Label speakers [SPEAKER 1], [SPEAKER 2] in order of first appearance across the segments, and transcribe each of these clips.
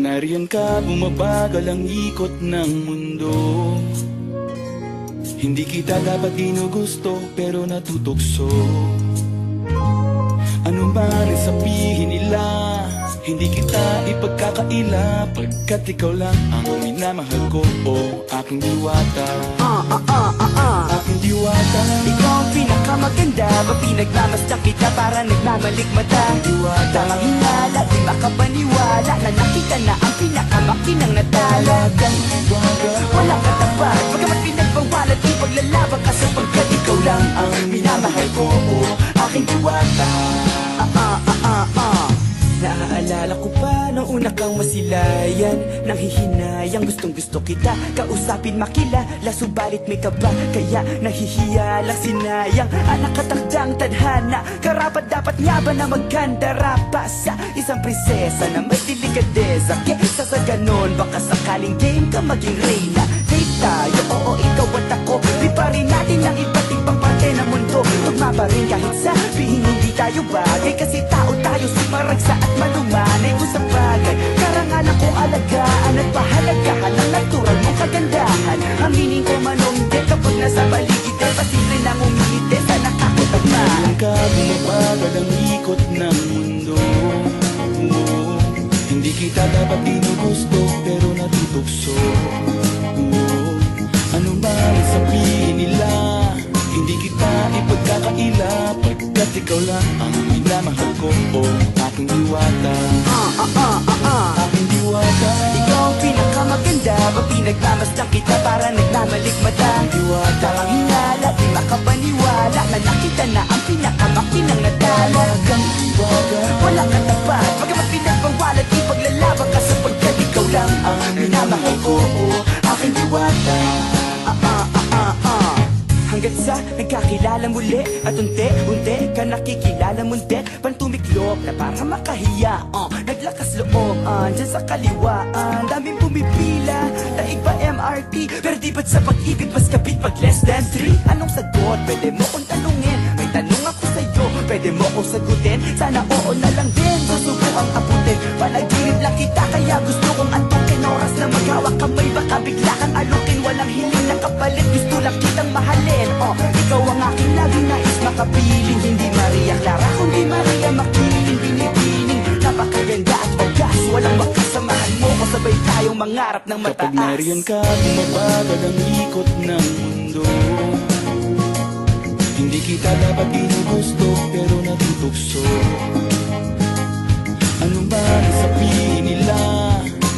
[SPEAKER 1] nariyan ka, bumabagal ang ikot ng mundo. Hindi kita dapat ginugusto, pero natutukso. Ano man ang sabihin nila, hindi kita ipagkakaila, pagkat ikaw lang ang minamahal ko, oh aking diwata. Aking diwata.
[SPEAKER 2] Ikaw ang pinakamaganda, mapinagmamasdan kita para nagmamalikmata. Tamang hinala, di makapaniwala na nakita na ang pinakamakinang natala. Walang katapat, pagkamat pinagbawalan, di paglalaban ka sapagkat ikaw lang ang minamahal ko, oh aking diwata. Naaalala ko pa nung una kang masilayan, nang hihinayang gustong gusto kita kausapin makilala, subalit may kaba kaya nahihiya lang sinayang. Anak katakdang tadhana, karapat dapat nga ba na magkandara pa sa isang prinsesa na may delikadeza? Kesa sa ganon, baka sakaling game ka maging reyna. Date tayo, oo ikaw at ako, di pa rin natin ang iba't ibang parte ng mundo. Tugma pa rin kahit sabihin hindi tayo bagay, kasi tao tayo sumaragsa at malumanay kung sa bagay. Karangalan kong alagaan at pahalagahan ang natural mong kagandahan. Aminin ko man o hindi, kapag nasa paligid ay pasimple nang umingiti sa nakakutagma.
[SPEAKER 1] Nariyan ka, bumabagal ang ikot ng mundo. Hindi kita dapat ginugusto, pero natutukso. Ano man ang sabihin nila, hindi kita ipagkakaila, pagkat ikaw lang ang minamahal ko, oh aking diwata. Aking diwata.
[SPEAKER 2] Ikaw ang pinakamaganda, mapinagmamasdan kita para nagmamalikmata. Tamang hinala, di makapaniwala na nakita na ang pinakamakinang natala. Walang katapat, pagkamat pinagbawalan, di paglalaban ka sapagkat ikaw lang ang minamahal ko, oh aking diwata. Hanggat sa nagkakilala muli at unti-unti ka nakikilala mundet, pantumiklop na para makahiya, naglakas loob, dyan sa kaliwaan daming pumipila, daig pa MRT, pero di ba't sa pag-ibig mas kapit pag less than 3? Anong sagot? Pwede mo kong tanungin, may tanong ako sa'yo, pwede mo kong sagutin, sana oo na lang din, susubukang abutin. Panaginip lang kita kaya gusto kong antukin, oras na maghawak kamay baka bigla kang alukin. Walang hiling na kapalit, gusto lang kitang mahalin. Ikaw ang aking laging nais makapiling, hindi Maria Clara kundi Maria Makiling. Binibining, napakaganda at wagas, walang makasamahan mo kung sabay tayong mangarap ng mataas.
[SPEAKER 1] Kapag nariyan ka, bumabagal ang ikot ng mundo. Hindi kita dapat ginugusto, pero natutukso. Ano man ang sabihin nila,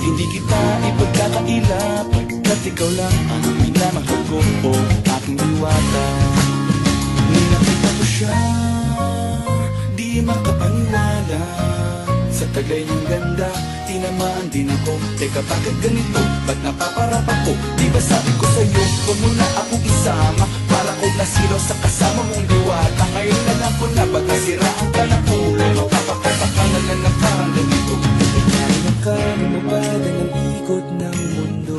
[SPEAKER 1] hindi kita ipagkakaila, pagkat ikaw lang ang minamahal ko, oh aking diwata. Nung nakita ko siya, di makapaniwala, sa taglay niyang ganda, tinamaan din ako. Teka bakit ganito, ba't napaparap ako? Di ba sabi ko sa'yo, huwag mo na akong isama, para kong nasilaw sa kasama mong diwata. Ngayon na lang ko na baka siraan ka ng ulo, mapapakapakalan na ng parang ganito.
[SPEAKER 2] Nariyan ka, bumabagal ang ikot ng mundo.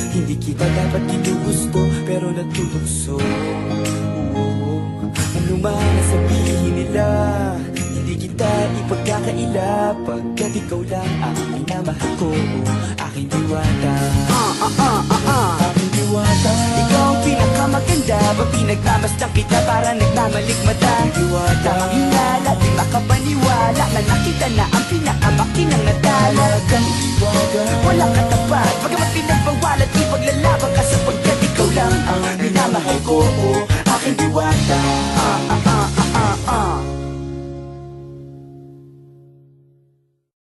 [SPEAKER 2] Hindi kita dapat ginugusto, pero natutukso. Ano man ang sabihin nila, hindi kita ipagkakaila, pagkat ikaw lang ang minamahal ko, aking diwata.
[SPEAKER 1] Aking diwata.
[SPEAKER 2] Ikaw ang pinakamaganda, mapinagmamasdan kita para nagmamalikmata. Tamang